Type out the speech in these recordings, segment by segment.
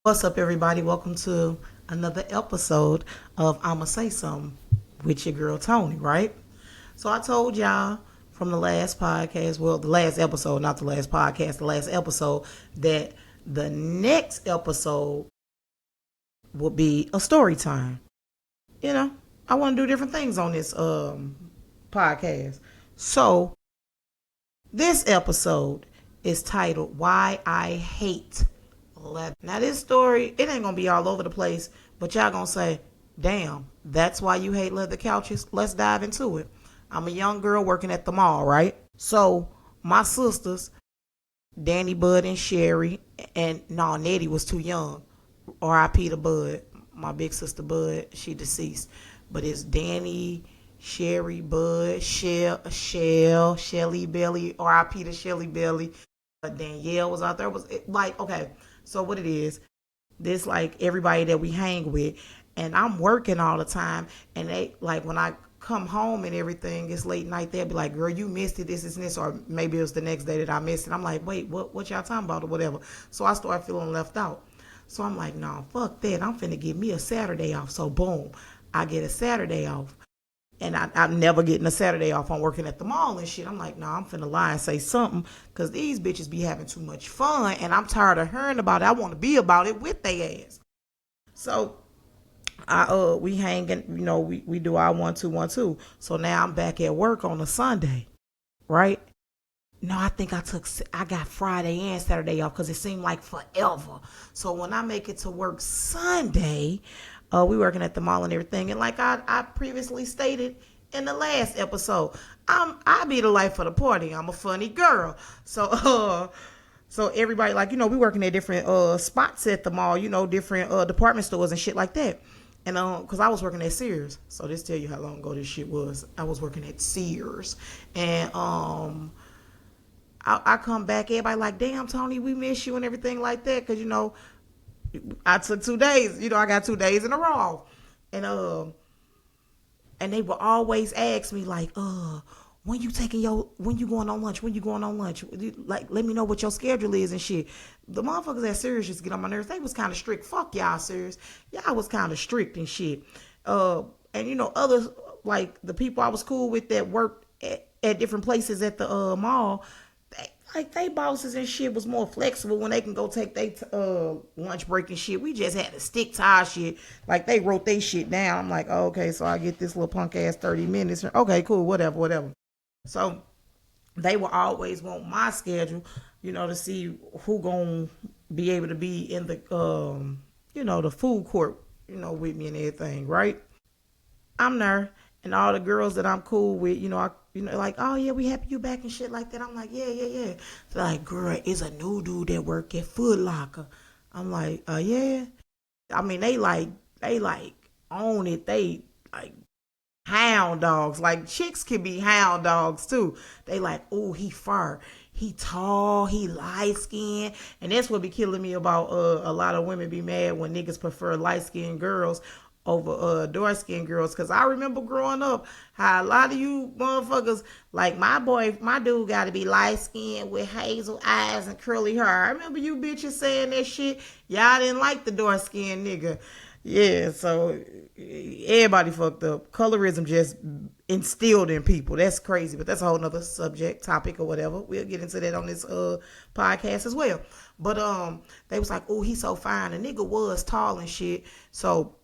What's up, everybody? Welcome to another episode of I'ma Say Something with your girl Tony, right? So I told y'all from the last podcast, well, the last episode, not the last podcast, the last episode, that the next episode will be a story time. You know, I want to do different things on this podcast. So this episode is titled Why I Hate Leather. Now this story, it ain't gonna be all over the place, but y'all gonna say, damn, that's why you hate leather couches? Let's dive into it. I'm a young girl working at the mall, right? So my sisters, Danny, Bud, and Sherry, and no, Nettie was too young. R.I.P. to Bud. My big sister Bud, she deceased. But it's Danny, Sherry, Bud, Shelly Belly, R.I.P. to Shelly Belly. Danielle was out there. It was like, okay, so what it is, this like everybody that we hang with, and I'm working all the time, and they like when I come home and everything, it's late night, they'll be like, girl, you missed it, this is this, or maybe it was the next day that I missed it. I'm like, wait, what y'all talking about or whatever. So I start feeling left out. So I'm like, no, fuck that. I'm finna get me a Saturday off. So boom, I get a Saturday off. And I'm never getting a Saturday off. I'm working at the mall and shit. I'm like, nah, I'm finna lie and say something because these bitches be having too much fun and I'm tired of hearing about it. I want to be about it with they ass. So we hanging, we do our 1 2 1 2. So now I'm back at work on a Sunday, right? No, I got Friday and Saturday off because it seemed like forever. So when I make it to work Sunday, we working at the mall and everything. And like I previously stated in the last episode, I be the life of the party. I'm a funny girl. So everybody like, we working at different spots at the mall, different department stores and shit like that. And because I was working at Sears. So this tell you how long ago this shit was. I was working at Sears. And I come back, everybody like, damn, Tony, we miss you and everything like that. Because, I took 2 days. I got 2 days in a row. And and they will always ask me like, when you going on lunch? When you going on lunch? Like, let me know what your schedule is and shit. The motherfuckers at Sirius just get on my nerves. They was kind of strict. Fuck y'all, Sirius. Y'all was kind of strict and shit. And others, like the people I was cool with that worked at different places at the mall, they bosses and shit was more flexible when they can go take their lunch break and shit. We just had to stick to our shit. Like they wrote their shit down. I'm like, oh, okay, so I get this little punk ass 30 minutes. Okay, cool, whatever. So they will always want my schedule, to see who gonna be able to be in the the food court, with me and everything, right? I'm there, and all the girls that I'm cool with, like, oh yeah, we happy you back and shit like that. I'm like, yeah. So like, girl, it's a new dude that work at Foot Locker. I'm like, yeah. I mean, they like own it. They like hound dogs. Like chicks can be hound dogs too. They like, oh, he fur. He tall, he light skinned, and that's what be killing me about a lot of women be mad when niggas prefer light skinned girls over dark skinned girls. Cause I remember growing up how a lot of you motherfuckers, like my dude gotta be light skinned with hazel eyes and curly hair. I remember you bitches saying that shit. Y'all didn't like the dark skinned nigga. Yeah, so everybody fucked up. Colorism just instilled in people. That's crazy, but that's a whole nother subject, topic, or whatever. We'll get into that on this podcast as well. But they was like, oh, he's so fine. The nigga was tall and shit. So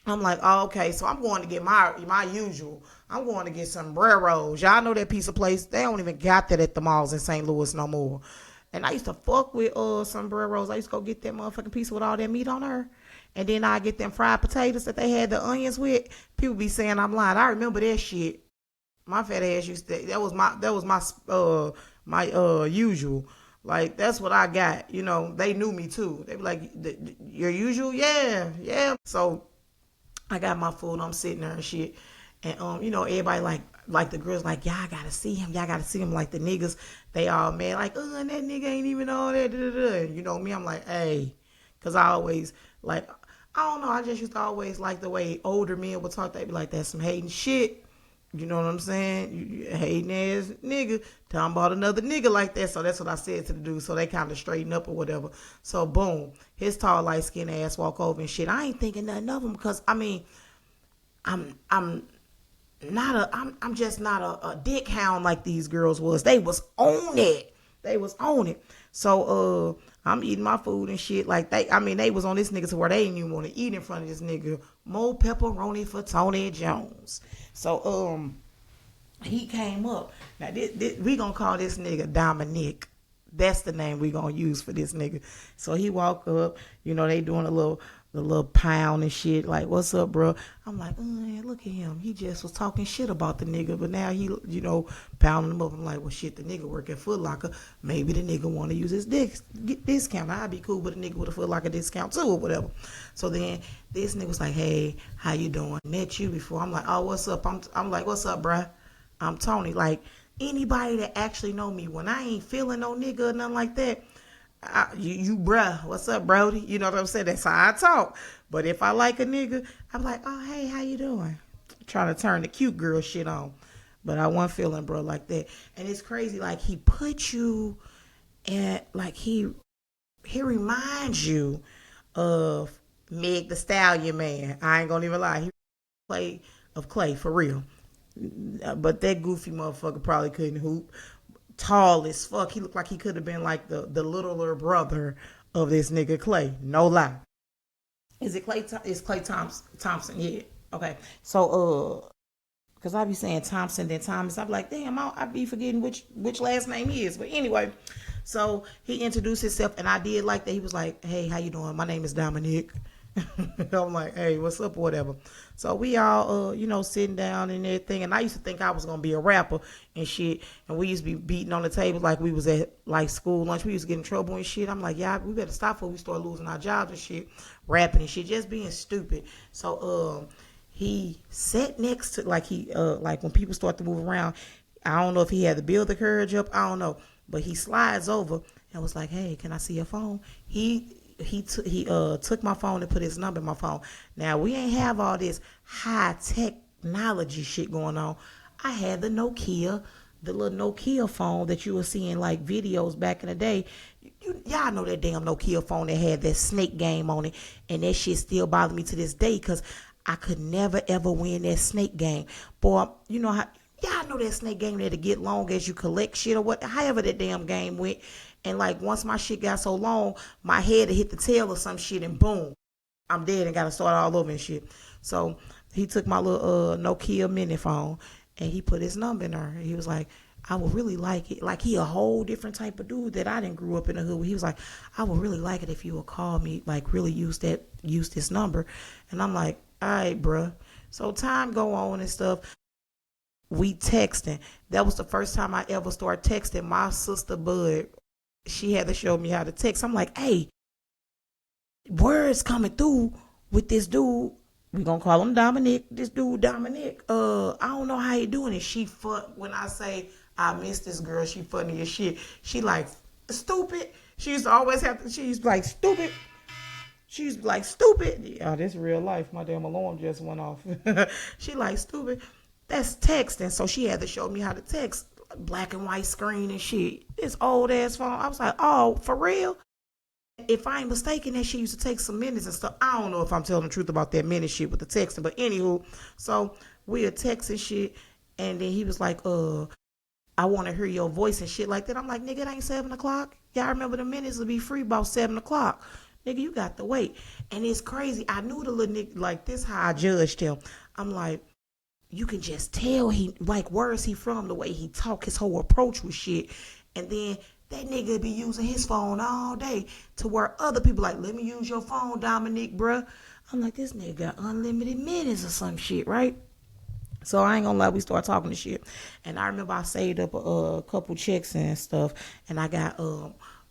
I'm like, oh, okay, so I'm going to get my usual. I'm going to get sombreros. Y'all know that piece of place. They don't even got that at the malls in St. Louis no more. And I used to fuck with sombreros. I used to go get that motherfucking piece with all that meat on her. And then I get them fried potatoes that they had the onions with. People be saying I'm lying. I remember that shit. My fat ass used to. That was my usual. Like that's what I got. They knew me too. They be like, your usual, yeah. So I got my food. I'm sitting there and shit. And everybody like the girls like, y'all gotta see him. Y'all gotta see him. Like the niggas, they all mad. Like, that nigga ain't even all that. Da, da, da. And me, I'm like, hey, cause I always like, I don't know. I just used to always like the way older men would talk. They be like, that's some hating shit. You know what I'm saying? You hating ass nigga talking about another nigga like that. So that's what I said to the dude. So they kind of straighten up or whatever. So boom, his tall light skinned ass walk over and shit. I ain't thinking nothing of him because I mean, I'm not I'm just not a dick hound like these girls was. They was on it. They was on it. So I'm eating my food and shit. Like they was on this nigga to where they didn't even want to eat in front of this nigga. More pepperoni for Tony Jones. So he came up. Now this, we gonna call this nigga Dominic. That's the name we gonna use for this nigga. So he walk up, they doing the little pound and shit. Like, what's up, bro? I'm like, look at him. He just was talking shit about the nigga, but now he, pounding him up. I'm like, well, shit, the nigga work at Foot Locker. Maybe the nigga want to use his discount. I'd be cool with a nigga with a Foot Locker discount too, or whatever. So then this nigga was like, hey, how you doing? Met you before. I'm like, oh, what's up? I'm like, what's up, bruh? I'm Tony. Like, anybody that actually know me, when I ain't feeling no nigga or nothing like that, you bruh, what's up, Brody? You know what I'm saying? That's how I talk. But if I like a nigga, I'm like, oh, hey, how you doing? Trying to turn the cute girl shit on. But I wasn't feeling bro like that. And it's crazy, like he put you at, like he reminds you of Meg the Stallion, man. I ain't gonna even lie. He played of Clay for real. But that goofy motherfucker probably couldn't hoop. Tall as fuck. He looked like he could have been like the littler brother of this nigga Clay. No lie. Is it Clay? Is Clay Thompson? Yeah. Okay. So because I be saying Thompson then Thomas. I'm like, damn, I be forgetting which last name he is. But anyway, so he introduced himself, and I did like that. He was like, hey, how you doing? My name is Dominic. I'm like, hey, what's up, or whatever. So we all, sitting down and everything. And I used to think I was gonna be a rapper and shit. And we used to be beating on the table like we was at like school lunch. We used to get in trouble and shit. I'm like, yeah, we better stop before we start losing our jobs and shit, rapping and shit, just being stupid. So he sat next to like when people start to move around. I don't know if he had to build the courage up. I don't know, but he slides over and was like, hey, can I see your phone? He took my phone and put his number in my phone. Now we ain't have all this high technology shit going on. I had the little Nokia phone that you were seeing like videos back in the day. Y'all know that damn Nokia phone that had that snake game on it, and that shit still bothers me to this day because I could never ever win that snake game. Boy, you know how y'all know that snake game that to get long as you collect shit or what, however that damn game went. And like once my shit got so long, my head hit the tail or some shit, and boom, I'm dead and got to start all over and shit. So he took my little Nokia mini phone and he put his number in there. He was like, I would really like it. Like he a whole different type of dude that I didn't grew up in the hood with. He was like, I would really like it if you would call me, like really use this number. And I'm like, all right, bruh. So time go on and stuff. We texting. That was the first time I ever started texting my sister Bud. She had to show me how to text. I'm like, hey, words coming through with this dude. We gonna call him Dominic. This dude Dominic. I don't know how he doing it. When I say I miss this girl, she funny as shit. She like stupid. She used to always have to. She's like stupid. She's like stupid. Yeah, this real life. My damn alarm just went off. She like stupid. That's texting. So she had to show me how to text. Black and white screen and shit. This old ass phone. I was like, oh, for real? If I ain't mistaken, that shit used to take some minutes and stuff. I don't know if I'm telling the truth about that minute shit with the texting, but anywho, so we are texting shit, and then he was like, I want to hear your voice and shit like that. I'm like, nigga, it ain't 7 o'clock. Y'all remember the minutes will be free about 7 o'clock. Nigga, you got to wait. And it's crazy. I knew the little nigga, like this how I judged him. I'm like, you can just tell he like where's he from, the way he talk, his whole approach with shit. And then that nigga be using his phone all day to where other people like, let me use your phone, Dominic, bruh. I'm like, this nigga got unlimited minutes or some shit, right? So I ain't gonna lie, we start talking to shit. And I remember I saved up a couple checks and stuff, and I got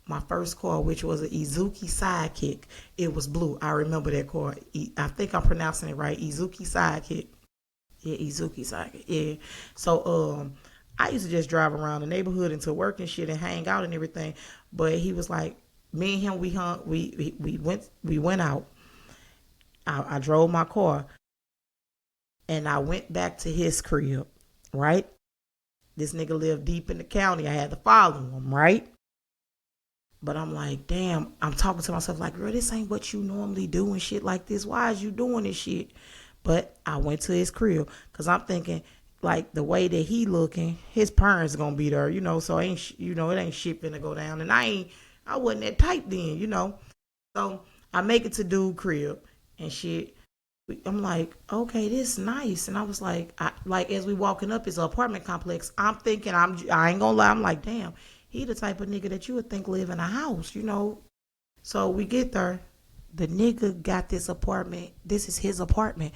my first car, which was an Izuki Sidekick. It was blue. I remember that car. I think I'm pronouncing it right. Izuki Sidekick. Yeah, Izuki Saga. Yeah. So I used to just drive around the neighborhood into work and shit and hang out and everything. But he was like, me and him, we went out. I drove my car and I went back to his crib. right? This nigga lived deep in the county. I had to follow him, right? But I'm like, damn, I'm talking to myself like, girl, this ain't what you normally do and shit like this. Why is you doing this shit? But I went to his crib because I'm thinking, like, the way that he looking, his parents gonna be there, so it ain't shit finna go down. And I wasn't that type then. So I make it to dude crib and shit. I'm like, okay, this nice. And I was like as we walking up his apartment complex, I'm thinking, I ain't gonna lie, I'm like, damn, he the type of nigga that you would think live in a house. So we get there, the nigga got this apartment. This is his apartment.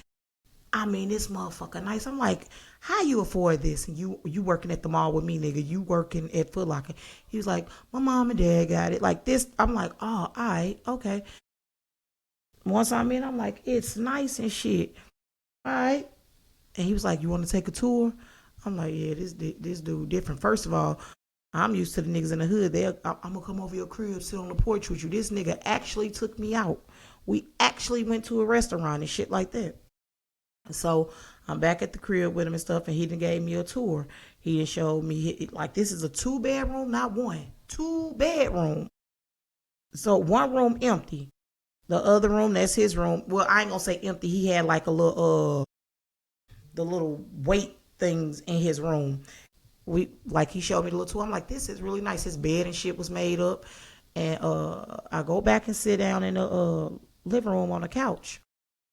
I mean, this motherfucker nice. I'm like, how you afford this? And you working at the mall with me, nigga. You working at Foot Locker. He was like, my mom and dad got it. Like this. I'm like, oh, all right, okay. Once I'm in, I'm like, it's nice and shit. All right. And he was like, you want to take a tour? I'm like, yeah, this dude different. First of all, I'm used to the niggas in the hood. I'm going to come over your crib, sit on the porch with you. This nigga actually took me out. We actually went to a restaurant and shit like that. So I'm back at the crib with him and stuff, and he done gave me a tour. He done showed me, like, this is a 2-bedroom, not one. 2-bedroom. So one room empty. The other room, that's his room. Well, I ain't gonna say empty. He had like a little the little weight things in his room. He showed me the little tour. I'm like, this is really nice. His bed and shit was made up. And I go back and sit down in the living room on the couch.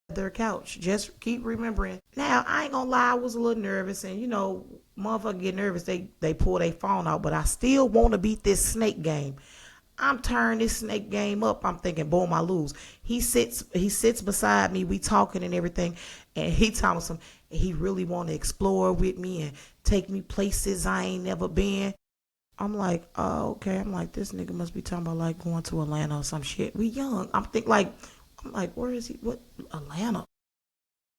Their couch. Just keep remembering. Now, I ain't gonna lie, I was a little nervous, and motherfucker get nervous, they pull their phone out, but I still wanna beat this snake game. I'm turning this snake game up. I'm thinking, boom, I lose. He sits beside me. We talking and everything, and he telling some. He really want to explore with me and take me places I ain't never been. I'm like, oh, okay. I'm like, this nigga must be talking about like going to Atlanta or some shit. We young. I'm like, where is he? What, Atlanta?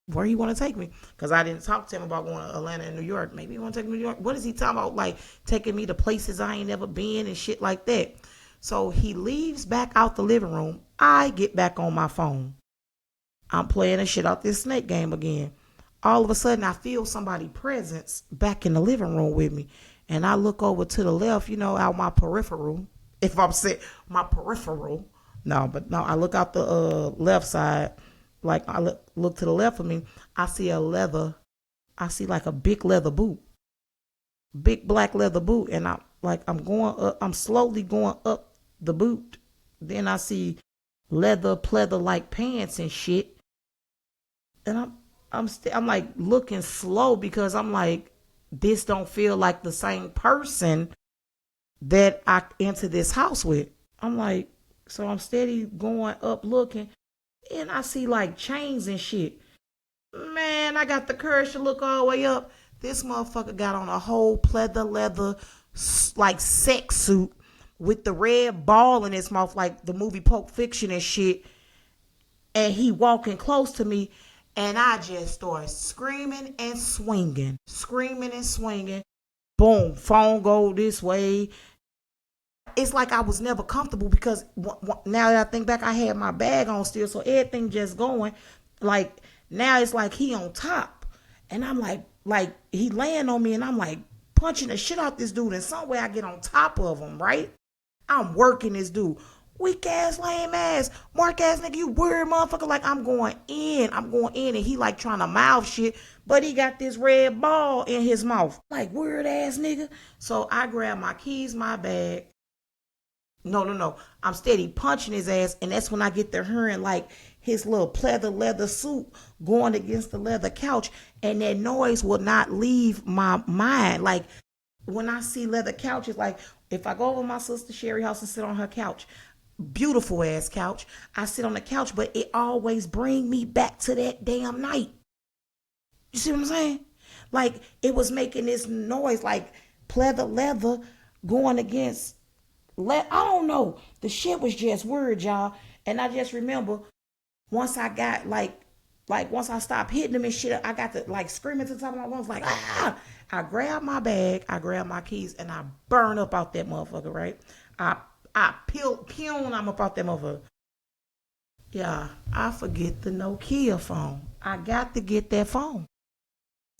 Where he want to take me? Because I didn't talk to him about going to Atlanta and New York. Maybe he want to take me to New York. What is he talking about? Like taking me to places I ain't never been and shit like that. So he leaves back out the living room. I get back on my phone. I'm playing the shit out this snake game again. All of a sudden, I feel somebody's presence back in the living room with me. And I look over to the left, out my peripheral. If I'm saying my peripheral. No, I look out the left side. Like I look to the left of me. I see like a big leather boot. Big black leather boot. And I'm going up, I'm slowly going up the boot. Then I see pleather like pants and shit. And I'm like looking slow because I'm like, this don't feel like the same person that I entered this house with. I'm like, so I'm steady going up looking, and I see like chains and shit. Man, I got the courage to look all the way up. This motherfucker got on a whole pleather leather like sex suit with the red ball in his mouth like the movie Pulp Fiction and shit. And he walking close to me, and I just started screaming and swinging. Screaming and swinging. Boom, phone go this way. It's like I was never comfortable because now that I think back, I had my bag on still, so everything just going. Like, now it's like he on top. And I'm like he laying on me, and I'm like punching the shit out this dude. And some way I get on top of him, right? I'm working this dude. Weak ass, lame ass, mark ass nigga, you weird motherfucker. Like, I'm going in, and he like trying to mouth shit, but he got this red ball in his mouth. Like, weird ass nigga. So I grab my keys, my bag. No. I'm steady punching his ass, and that's when I get to hearing like his little pleather leather suit going against the leather couch, and that noise will not leave my mind. Like, when I see leather couches, like if I go over to my sister Sherry house and sit on her couch, beautiful ass couch, I sit on the couch, but it always bring me back to that damn night. You see what I'm saying? Like, it was making this noise like pleather leather going against I don't know. The shit was just weird, y'all. And I just remember once I got once I stopped hitting them and shit, I got to like screaming to the top of my lungs, like, ah! I grabbed my bag, I grabbed my keys, and I burn up out that motherfucker, right? I pew, I'm up out that motherfucker. Yeah, I forget the Nokia phone. I got to get that phone.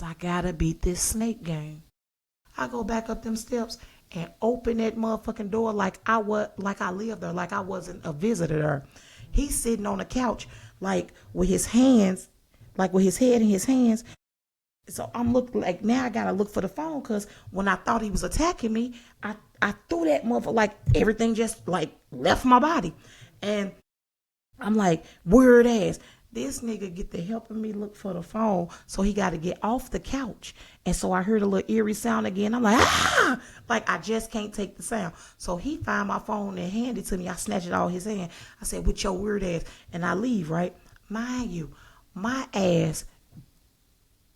I gotta beat this snake game. I go back up them steps and open that motherfucking door like I lived there, like I wasn't a visitor there. He's sitting on the couch, like with his hands, like with his head in his hands. So I'm looking like now I gotta look for the phone because when I thought he was attacking me, I threw that motherfucker like everything just like left my body. And I'm like, weird ass. This nigga get the helping me look for the phone, so he got to get off the couch. And so I heard a little eerie sound again. I'm like, ah! Like I just can't take the sound. So he find my phone and hand it to me. I snatch it out of his hand. I said, with your weird ass. And I leave, right? Mind you, my ass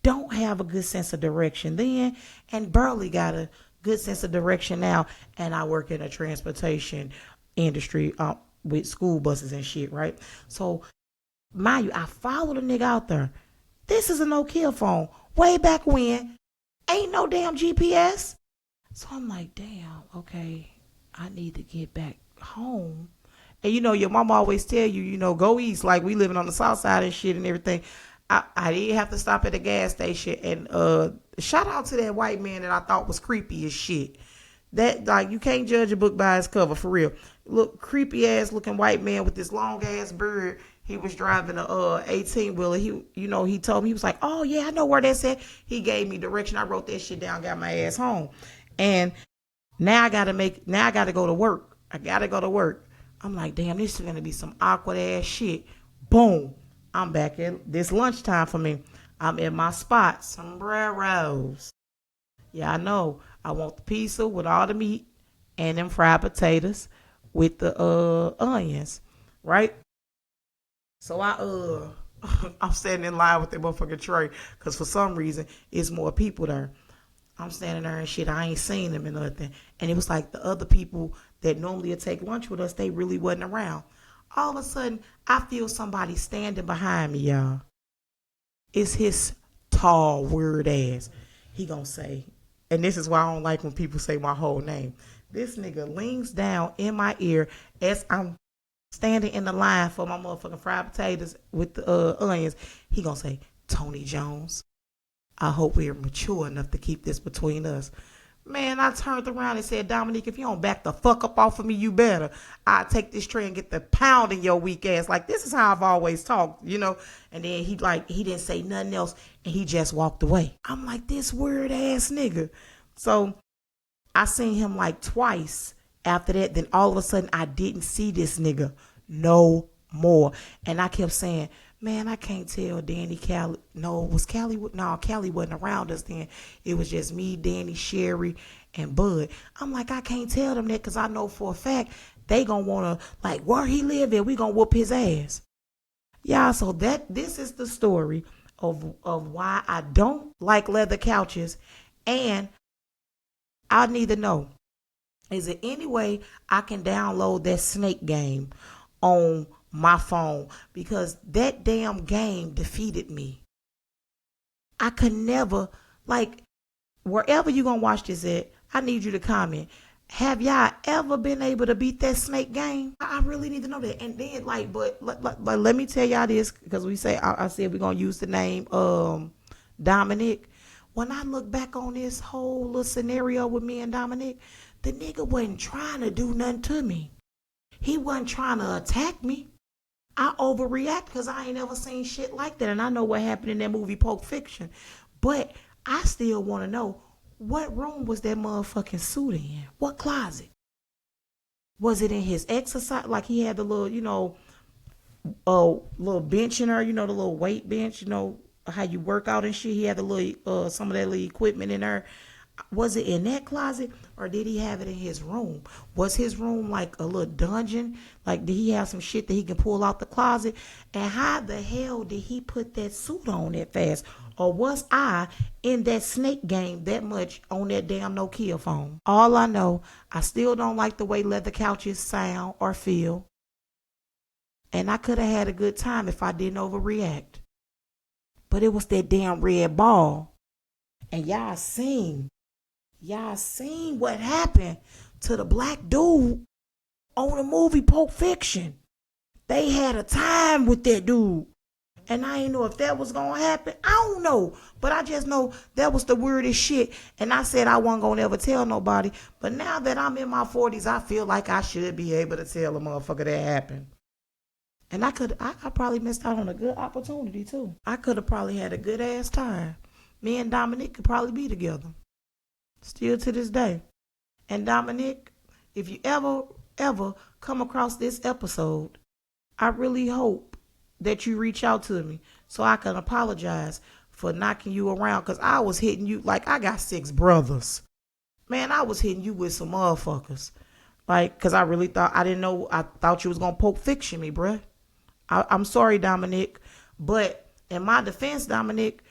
don't have a good sense of direction then and barely got a good sense of direction now. And I work in a transportation industry with school buses and shit, right? So mind you, I followed a nigga out there. This is a no-kill phone. Way back when, ain't no damn GPS. So I'm like, damn, okay, I need to get back home. And your mama always tell you, go east. Like we living on the south side and shit and everything. I didn't have to stop at the gas station. And shout out to that white man that I thought was creepy as shit. That like you can't judge a book by its cover for real. Look, creepy ass looking white man with this long ass beard. He was driving a 18 wheeler. He told me, he was like, oh yeah, I know where that's at. He gave me direction. I wrote that shit down, got my ass home. And now I gotta go to work. I gotta go to work. I'm like, damn, this is gonna be some awkward ass shit. Boom. I'm back at this lunchtime for me. I'm in my spot, sombreros. Yeah, I know. I want the pizza with all the meat and them fried potatoes with the onions, right? So I'm standing in line with that motherfucking tray because for some reason it's more people there. I'm standing there and shit. I ain't seen them and nothing. And it was like the other people that normally would take lunch with us, they really wasn't around. All of a sudden, I feel somebody standing behind me, y'all. It's his tall, weird ass. He gonna say, and this is why I don't like when people say my whole name. This nigga leans down in my ear as I'm standing in the line for my motherfucking fried potatoes with the onions. He gonna say, Tony Jones, I hope we're mature enough to keep this between us. Man, I turned around and said, Dominique, if you don't back the fuck up off of me, you better. I take this tray and get the pound in your weak ass. Like, this is how I've always talked, And then he didn't say nothing else, and he just walked away. I'm like, this weird ass nigga. So I seen him like twice after that. Then all of a sudden, I didn't see this nigga no more. And I kept saying, man, I can't tell Danny, Callie. No, was Callie? No, Callie wasn't around us then. It was just me, Danny, Sherry, and Bud. I'm like, I can't tell them that because I know for a fact they gonna wanna like where he live at. We gonna whoop his ass. Yeah. So this is the story of why I don't like leather couches, and I need to know: is there any way I can download that snake game on my phone? Because that damn game defeated me. I could never, like, wherever you gonna watch this at, I need you to comment. Have y'all ever been able to beat that snake game? I really need to know that. And then, but let me tell y'all this, because I said we're gonna use the name Dominic. When I look back on this whole little scenario with me and Dominic, the nigga wasn't trying to do nothing to me. He wasn't trying to attack me. I overreact because I ain't ever seen shit like that. And I know what happened in that movie Pulp Fiction. But I still want to know, what room was that motherfucking suit in? What closet? Was it in his exercise? Like he had the little, little bench in there, the little weight bench, how you work out and shit. He had the little, some of that little equipment in there. Was it in that closet or did he have it in his room? Was his room like a little dungeon? Like, did he have some shit that he can pull out the closet? And how the hell did he put that suit on that fast? Or was I in that snake game that much on that damn Nokia phone? All I know, I still don't like the way leather couches sound or feel. And I could have had a good time if I didn't overreact. But it was that damn red ball. And y'all seen what happened to the black dude on the movie Pulp Fiction. They had a time with that dude. And I ain't know if that was gonna happen. I don't know. But I just know that was the weirdest shit. And I said I wasn't gonna ever tell nobody. But now that I'm in my 40s, I feel like I should be able to tell a motherfucker that happened. And I probably missed out on a good opportunity too. I could have probably had a good ass time. Me and Dominic could probably be together. Still to this day. And Dominic, if you ever come across this episode, I really hope that you reach out to me so I can apologize for knocking you around, because I was hitting you like I got 6 brothers. Man, I was hitting you with some motherfuckers. Like, because I really thought, I didn't know, I thought you was going to Pulp Fiction me, bruh. I'm sorry, Dominic. But in my defense, Dominic,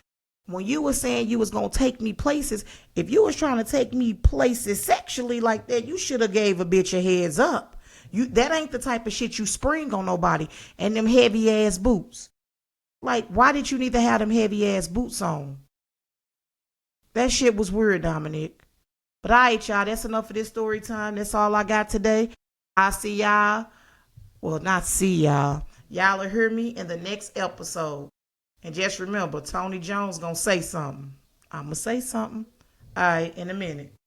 when you were saying you was going to take me places, if you was trying to take me places sexually like that, you should have gave a bitch a heads up. That ain't the type of shit you spring on nobody. And them heavy ass boots. Like, why did you need to have them heavy ass boots on? That shit was weird, Dominic. But all right, y'all, that's enough for this story time. That's all I got today. I see y'all. Well, not see y'all. Y'all will hear me in the next episode. And just remember, Tony Jones gonna say something. I'ma say something. All right, in a minute.